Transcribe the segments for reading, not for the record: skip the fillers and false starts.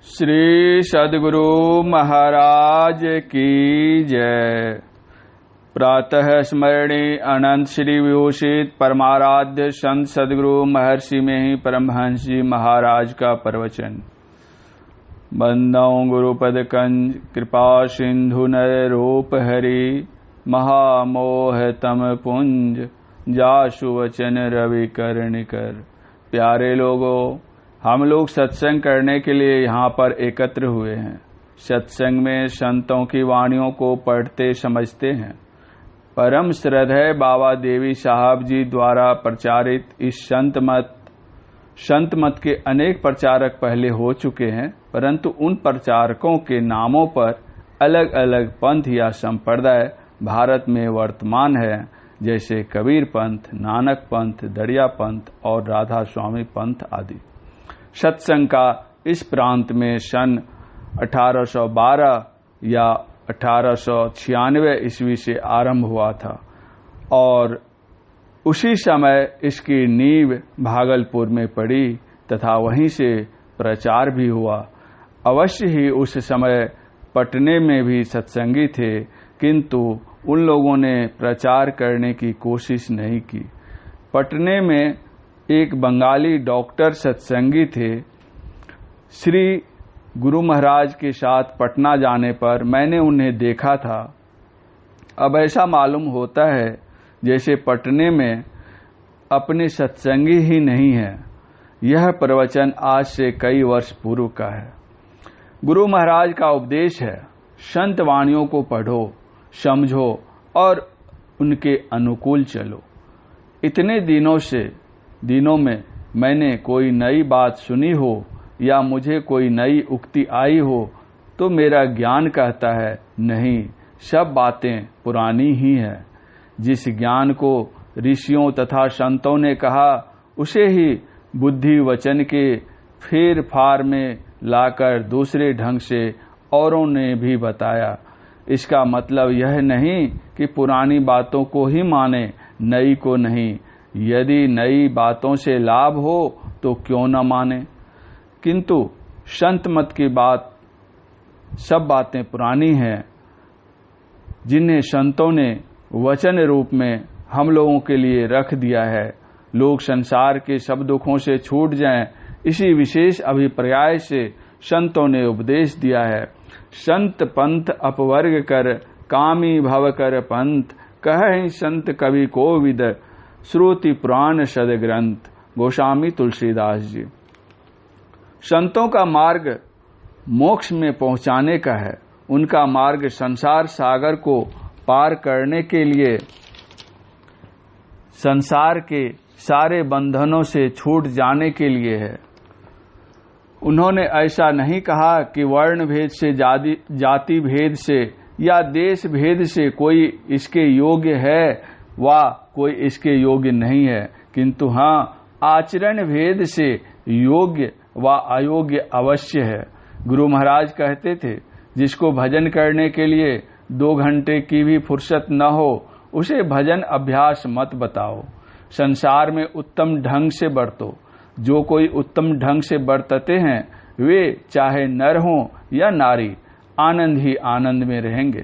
श्री सद्गुरु महाराज की जय। प्रातः स्मरणीय अनंत श्री विभूषित परमाराध्य संत सद्गुरु महर्षि में ही परमहंस जी महाराज का प्रवचन। बंदौ गुरुपद कंज कृपा सिंधु नर रूप हरि, महामोह तम पुंज जासु वचन रवि कर्णिकर। प्यारे लोगों, हम लोग सत्संग करने के लिए यहाँ पर एकत्र हुए हैं। सत्संग में संतों की वाणियों को पढ़ते समझते हैं। परम श्रद्धेय बाबा देवी साहब जी द्वारा प्रचारित इस संत मत के अनेक प्रचारक पहले हो चुके हैं, परंतु उन प्रचारकों के नामों पर अलग अलग पंथ या संप्रदाय भारत में वर्तमान है, जैसे कबीर पंथ, नानक पंथ, दरिया पंथ और राधा स्वामी पंथ आदि। सत्संग का इस प्रांत में सन 1812 या 1896 ईस्वी से आरंभ हुआ था और उसी समय इसकी नींव भागलपुर में पड़ी तथा वहीं से प्रचार भी हुआ। अवश्य ही उस समय पटने में भी सत्संगी थे, किंतु उन लोगों ने प्रचार करने की कोशिश नहीं की। पटने में एक बंगाली डॉक्टर सत्संगी थे। श्री गुरु महाराज के साथ पटना जाने पर मैंने उन्हें देखा था। अब ऐसा मालूम होता है जैसे पटने में अपने सत्संगी ही नहीं है। यह प्रवचन आज से कई वर्ष पूर्व का है। गुरु महाराज का उपदेश है, संत वाणियों को पढ़ो, समझो और उनके अनुकूल चलो। इतने दिनों में मैंने कोई नई बात सुनी हो या मुझे कोई नई उक्ति आई हो तो मेरा ज्ञान कहता है नहीं, सब बातें पुरानी ही हैं। जिस ज्ञान को ऋषियों तथा संतों ने कहा उसे ही बुद्धि वचन के फेर फार में लाकर दूसरे ढंग से औरों ने भी बताया। इसका मतलब यह नहीं कि पुरानी बातों को ही माने, नई को नहीं। यदि नई बातों से लाभ हो तो क्यों न माने, किंतु संत मत की बात सब बातें पुरानी हैं, जिन्हें संतों ने वचन रूप में हम लोगों के लिए रख दिया है। लोग संसार के सब दुखों से छूट जाएं, इसी विशेष अभिप्राय से संतों ने उपदेश दिया है। संत पंथ अपवर्ग कर, कामी भव कर पंथ, कह संत कवि कोविद, श्रुति पुराण सद ग्रंथ। गोस्वामी तुलसीदास जी। संतों का मार्ग मोक्ष में पहुंचाने का है। उनका मार्ग संसार सागर को पार करने के लिए, संसार के सारे बंधनों से छूट जाने के लिए है। उन्होंने ऐसा नहीं कहा कि वर्ण भेद से, जाति भेद से या देश भेद से कोई इसके योग्य है वा कोई इसके योग्य नहीं है, किंतु हाँ, आचरण भेद से योग्य व अयोग्य अवश्य है। गुरु महाराज कहते थे, जिसको भजन करने के लिए 2 घंटे की भी फुर्सत न हो उसे भजन अभ्यास मत बताओ। संसार में उत्तम ढंग से बरतो। जो कोई उत्तम ढंग से बरतते हैं वे चाहे नर हो या नारी, आनंद ही आनंद में रहेंगे।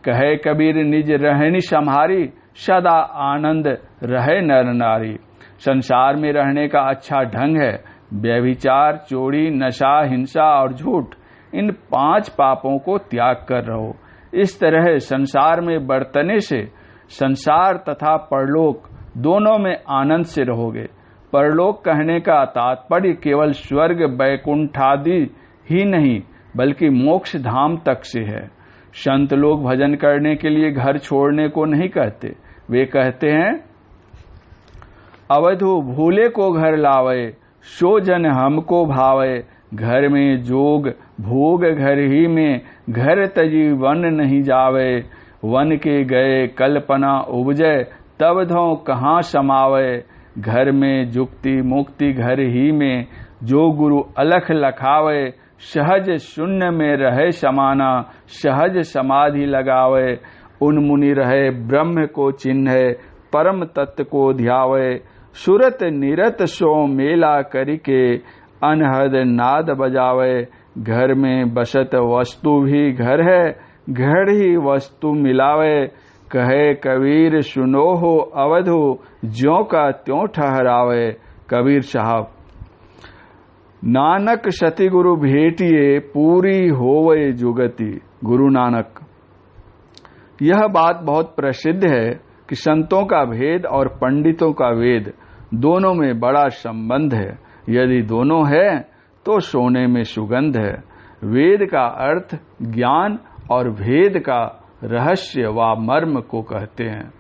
कहे कबीर निज रहनी सम्हारी, सदा आनंद रहे नर नारी। संसार में रहने का अच्छा ढंग है व्यभिचार, चोरी, नशा, हिंसा और झूठ। इन 5 पापों को त्याग कर रहो। इस तरह संसार में बरतने से संसार तथा परलोक दोनों में आनंद से रहोगे। परलोक कहने का तात्पर्य केवल स्वर्ग वैकुंठादि ही नहीं, बल्कि मोक्ष धाम तक से है। संत लोग भजन करने के लिए घर छोड़ने को नहीं कहते। वे कहते हैं, अवधु भूले को घर लावे, सो जन हमको भावे। घर में जोग भोग घर ही में, घर तजी वन नहीं जावे। वन के गए कल्पना उपजे, तब धो कहाँ समावे। घर में जुक्ति मुक्ति घर ही में, जो गुरु अलख लखावे। सहज शून्य में रहे समाना, सहज समाधि लगावे। उन मुनि रहे ब्रह्म को चिन्हे, परम तत्व को ध्यावे। सुरत निरत सो मेला करिके, अनहद नाद बजावे। घर में बसत वस्तु भी घर है, घर ही वस्तु मिलावे। कहे कबीर सुनो हो अवधु, ज्यों का त्यों ठहरावे। कबीर साहब। नानक सतिगुरु भेटिए, पूरी होवे जुगति। गुरु नानक। यह बात बहुत प्रसिद्ध है कि संतों का भेद और पंडितों का वेद दोनों में बड़ा संबंध है। यदि दोनों है तो सोने में सुगंध है। वेद का अर्थ ज्ञान और भेद का रहस्य व मर्म को कहते हैं।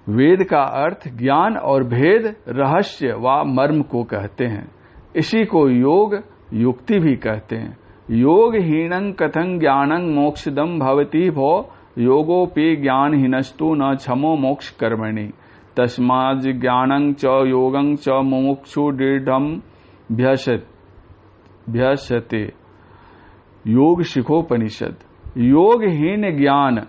वेद का अर्थ ज्ञान और भेद रहस्य व मर्म को कहते हैं। इसी को योग युक्ति भी कहते हैं। योग हीनं कथं ज्ञानं मोक्षदम भवति भो, योगोपि ज्ञानहीनस्तु न क्षमो मोक्ष कर्मणि। तस्माद् ज्ञानं च योगं च मुमुक्षु दृढ़ं भ्यसते। योग शिखोपनिषद। योगहीन ज्ञान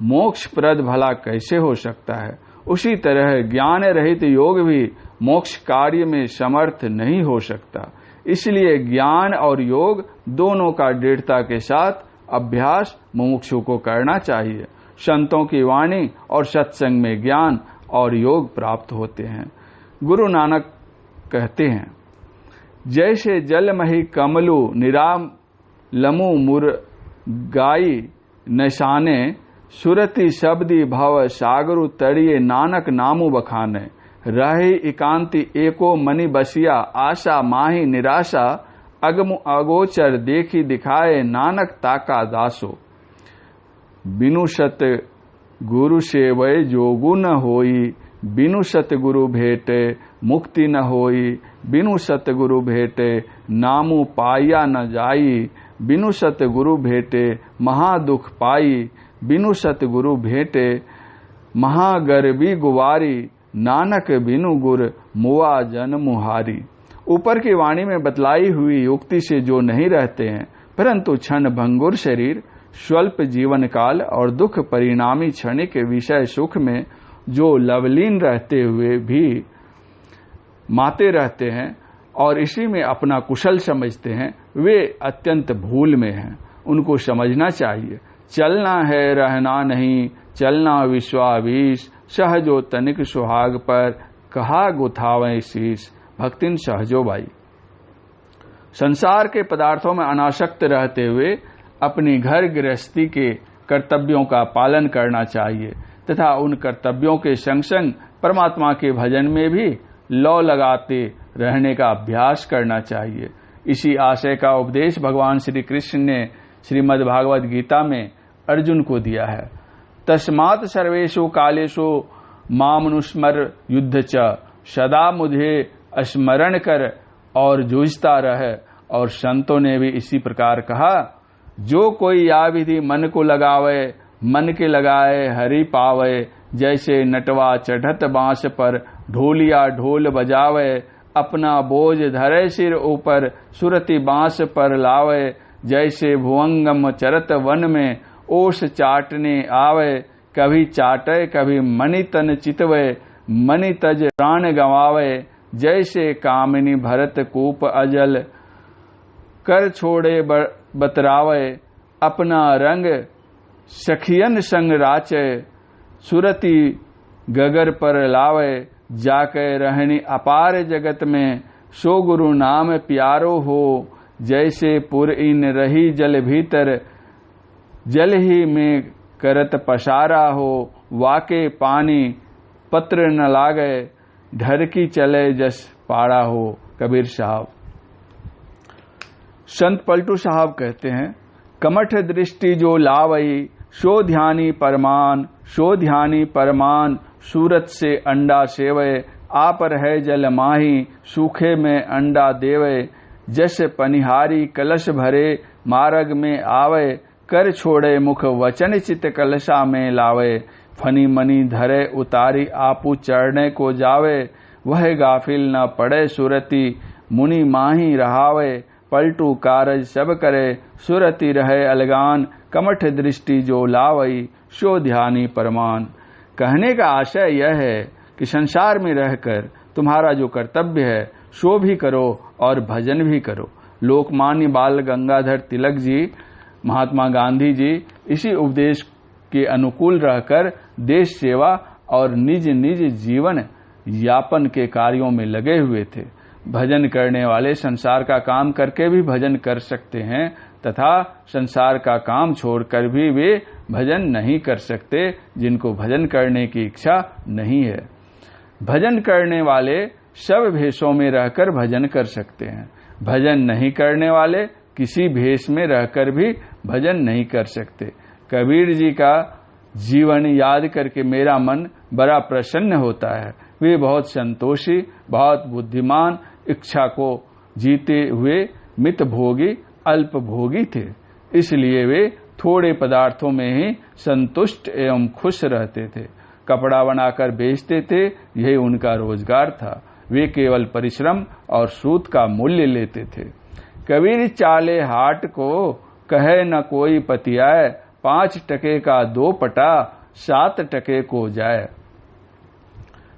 मोक्षप्रद भला कैसे हो सकता है? उसी तरह ज्ञान रहित योग भी मोक्ष कार्य में समर्थ नहीं हो सकता। इसलिए ज्ञान और योग दोनों का दृढ़ता के साथ अभ्यास मुमुक्षु को करना चाहिए। संतों की वाणी और सत्संग में ज्ञान और योग प्राप्त होते हैं। गुरु नानक कहते हैं, जैसे जलमहि कमलु निरालमु मुर गाई नशाने, सुरति शब्दी भव सागरु तड़िए नानक नामु बखाने। रही एकांति एको मनि बसिया, आशा माही निराशा, अगमु अगोचर देखी दिखाए नानक ताका दासो। बिनु सत गुरु सेवय जोगु न होई, बिनु सत गुरु भेटे मुक्ति न होई। बिनु सत गुरु भेटे नामु पाया न जाई, बिनु सत गुरु भेटे महादुख पाई। बिनु सत गुरु भेटे महागर्वी गुवारी, नानक बिनु गुर मुआ जन मुहारी। ऊपर की वाणी में बतलाई हुई युक्ति से जो नहीं रहते हैं, परंतु क्षण भंगुर शरीर, स्वल्प जीवन काल और दुख परिणामी क्षणिक विषय सुख में जो लवलीन रहते हुए भी माते रहते हैं और इसी में अपना कुशल समझते हैं, वे अत्यंत भूल में हैं। उनको समझना चाहिए, चलना है रहना नहीं, चलना विश्वावीश। सहजो तनिक सुहाग पर, कहा गुथावें शीश। भक्तिन सहजोबाई। संसार के पदार्थों में अनासक्त रहते हुए अपनी घर गृहस्थी के कर्तव्यों का पालन करना चाहिए तथा उन कर्तव्यों के संग संग परमात्मा के भजन में भी लौ लगाते रहने का अभ्यास करना चाहिए। इसी आशय का उपदेश भगवान श्री कृष्ण ने श्रीमद् भागवत गीता में अर्जुन को दिया है। तस्मात् सर्वेषु कालेषु मामनुस्मर युद्ध च, सदा मुझे स्मरण कर और जूझता रह। और संतों ने भी इसी प्रकार कहा, जो कोई या विधि मन को लगावे, मन के लगाए हरि पावे। जैसे नटवा चढ़त बांस पर, ढोलिया ढोल बजावे। अपना बोझ धरे सिर ऊपर, सुरति बांस पर लावे। जैसे भुवंगम चरत वन में, ओस चाटने आवे। कभी चाटे कभी मणि तन चितवे, मणि तज प्राण गवावे। जैसे कामिनी भरत कूप अजल, कर छोड़े बतरावे। अपना रंग सखियन संग राचे, सुरति गगर पर लावे। जाके रहनी अपार जगत में, सो गुरु नाम प्यारो हो। जैसे पुर इन रही जल भीतर, जल ही में करत पसारा हो। वाके पानी पत्र न लागे, ढरकी चले जस पाड़ा हो। कबीर साहब। संत पलटू साहब कहते हैं, कमठ दृष्टि जो लावई, सो ध्यानी परमान। सो ध्यानी परमान, सूरत से अंडा सेवे। आप रहे जल माही, सूखे में अंडा देवे। जस पनिहारी कलश भरे, मार्ग में आवे। कर छोड़े मुख वचन चित कलशा में लावे। फनी मनी धरे उतारी, आपू चढ़ने को जावे। वह गाफिल न पड़े सुरति, मुनि माही रहावे। पलटू कारज सब करे, सुरति रहे अलगान। कमठ दृष्टि जो लावई, सो ध्यानी परमान। कहने का आशय यह है कि संसार में रहकर तुम्हारा जो कर्तव्य है सो भी करो और भजन भी करो। लोकमान्य बाल गंगाधर तिलक जी, महात्मा गांधी जी इसी उपदेश के अनुकूल रहकर देश सेवा और निज निज जीवन यापन के कार्यों में लगे हुए थे। भजन करने वाले संसार का काम करके भी भजन कर सकते हैं तथा संसार का काम छोड़कर भी वे भजन नहीं कर सकते जिनको भजन करने की इच्छा नहीं है। भजन करने वाले सब भेषों में रहकर भजन कर सकते हैं। भजन नहीं करने वाले किसी भेष में रहकर भी भजन नहीं कर सकते। कबीर जी का जीवन याद करके मेरा मन बड़ा प्रसन्न होता है। वे बहुत संतोषी, बहुत बुद्धिमान, इच्छा को जीते हुए मितभोगी, अल्पभोगी थे। इसलिए वे थोड़े पदार्थों में ही संतुष्ट एवं खुश रहते थे। कपड़ा बनाकर बेचते थे, यही उनका रोजगार था। वे केवल परिश्रम और सूद का मूल्य लेते थे। कबीर चाले हाट को कहे न कोई पतियाए, 5 टके का 2 पटा 7 टके को जाए।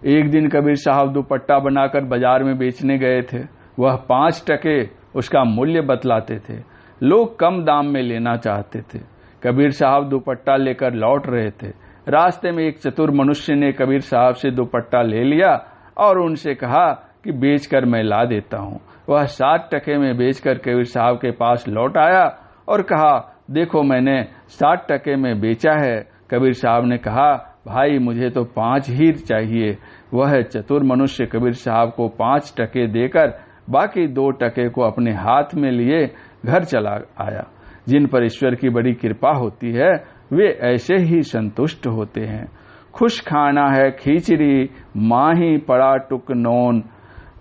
एक दिन कबीर साहब दुपट्टा बनाकर बाजार में बेचने गए थे। वह 5 टके उसका मूल्य बतलाते थे। लोग कम दाम में लेना चाहते थे। कबीर साहब दुपट्टा लेकर लौट रहे थे। रास्ते में एक चतुर मनुष्य ने कबीर साहब से दुपट्टा ले लिया और उनसे कहा कि बेचकर मैं ला देता हूँ। वह 7 टके में बेचकर कबीर साहब के पास लौट आया और कहा, देखो मैंने 7 टके में बेचा है। कबीर साहब ने कहा, भाई मुझे तो 5 ही चाहिए। वह चतुर मनुष्य कबीर साहब को 5 टके देकर बाकी 2 टके को अपने हाथ में लिए घर चला आया। जिन पर ईश्वर की बड़ी कृपा होती है वे ऐसे ही संतुष्ट होते हैं। खुश खाना है खिचड़ी, माही पड़ा टुक नोन,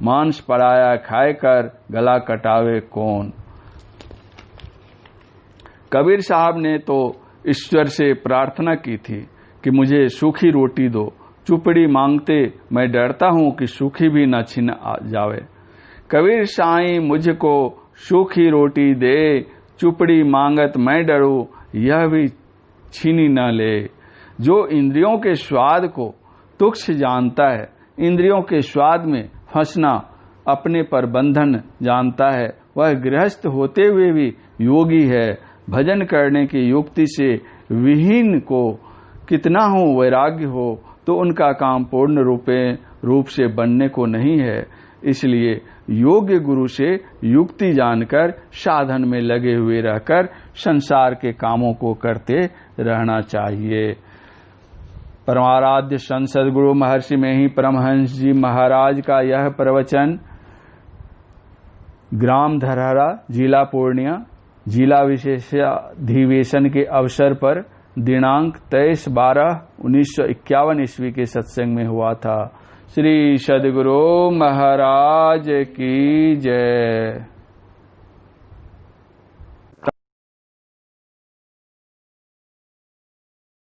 मांस पड़ाया खाए कर गला कटावे कौन। कबीर साहब ने तो ईश्वर से प्रार्थना की थी कि मुझे सूखी रोटी दो। चुपड़ी मांगते मैं डरता हूं कि सूखी भी न छिन जावे। कबीर साईं मुझको सूखी रोटी दे, चुपड़ी मांगत मैं डरूं यह भी छीनी न ले। जो इंद्रियों के स्वाद को तुच्छ जानता है, इंद्रियों के स्वाद में फंसना अपने पर बंधन जानता है, वह गृहस्थ होते हुए भी योगी है। भजन करने की युक्ति से विहीन को कितना हो वैराग्य हो तो उनका काम पूर्ण रूप से बनने को नहीं है। इसलिए योग्य गुरु से युक्ति जानकर साधन में लगे हुए रहकर संसार के कामों को करते रहना चाहिए। परमाराध्य संत सद्गुरु महर्षि में ही परमहंस जी महाराज का यह प्रवचन ग्राम धरहरा, जिला पूर्णिया, जिला विशेषाधिवेशन के अवसर पर दिनांक 23/12/1951 ईस्वी के सत्संग में हुआ था। श्री सद्गुरु महाराज की जय।